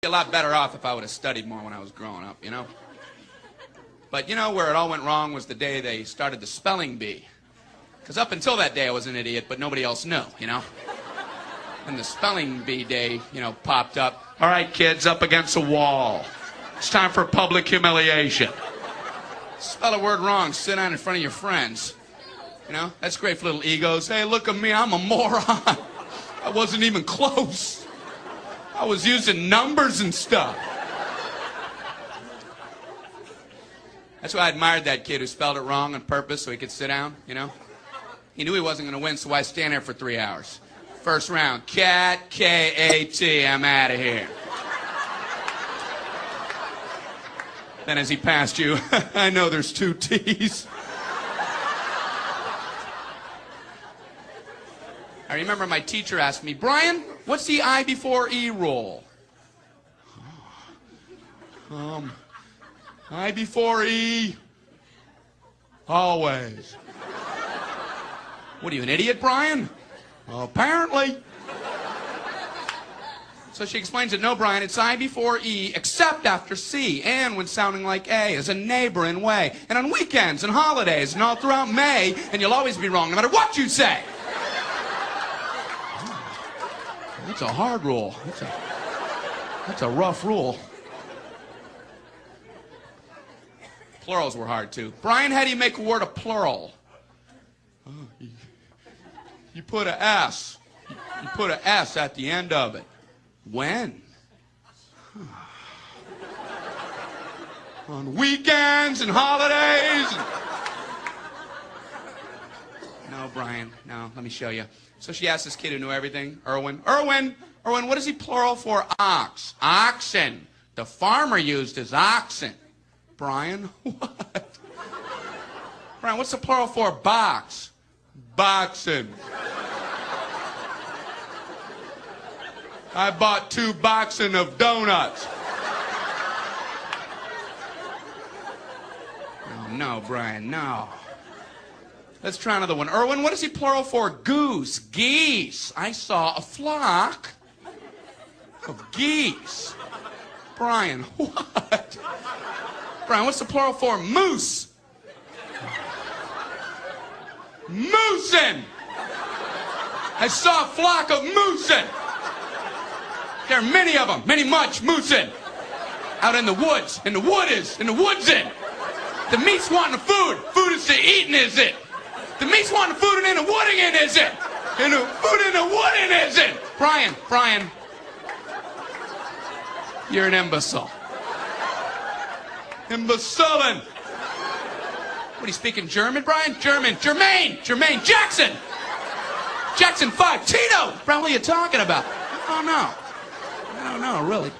A lot better off if I would have studied more when I was growing up, you know? But you know where it all went wrong was the day they started the spelling bee. Because up until that day I was an idiot, but nobody else knew, you know? And the spelling bee day, you know, popped up. All right, kids, up against a wall. It's time for public humiliation. Spell a word wrong, sit down in front of your friends. You know, that's great for little egos. Hey, look at me, I'm a moron. I wasn't even close. I was using numbers and stuff. That's why I admired that kid who spelled it wrong on purpose so he could sit down, you know? He knew he wasn't going to win, so why stand there for 3 hours? First round, cat, K-A-T, I'm out of here. Then as he passed you, I know there's 2 T's. I remember my teacher asked me, Brian, what's the I before E rule? I before E, always. What are you, an idiot, Brian? Well, apparently. So she explains it, no, Brian, it's I before E, except after C, and when sounding like A, as a neighboring way, and on weekends and holidays, and all throughout May, and you'll always be wrong, no matter what you say. That's a hard rule. That's a rough rule. Plurals were hard, too. Brian, how do you make a word a plural? Oh, you put an S. You put an S at the end of it. When? On weekends and holidays. No, Brian, no, let me show you. So she asked this kid who knew everything, Erwin, what is he plural for ox? Oxen. The farmer used his oxen. Brian, what? Brian, what's the plural for box? Boxen. I bought 2 boxen of donuts. Oh, no, Brian, no. Let's try another one. Erwin, what is he plural for? Goose. Geese. I saw a flock of geese. Brian, what? Brian, what's the plural for? Moose. Moosin. I saw a flock of moosin. There are many of them, much moosin. Out in the woods, in the woodsin. The meat's wanting food. Food is to eating, is it? The meat's wanting food and in the wooding in, is it? And the food in the wooding, is it? Brian, you're an imbecile. Imbecilin'. What, are you speaking German, Brian? Jermaine, Jackson 5, Tito. Brian, what are you talking about? I don't know, really.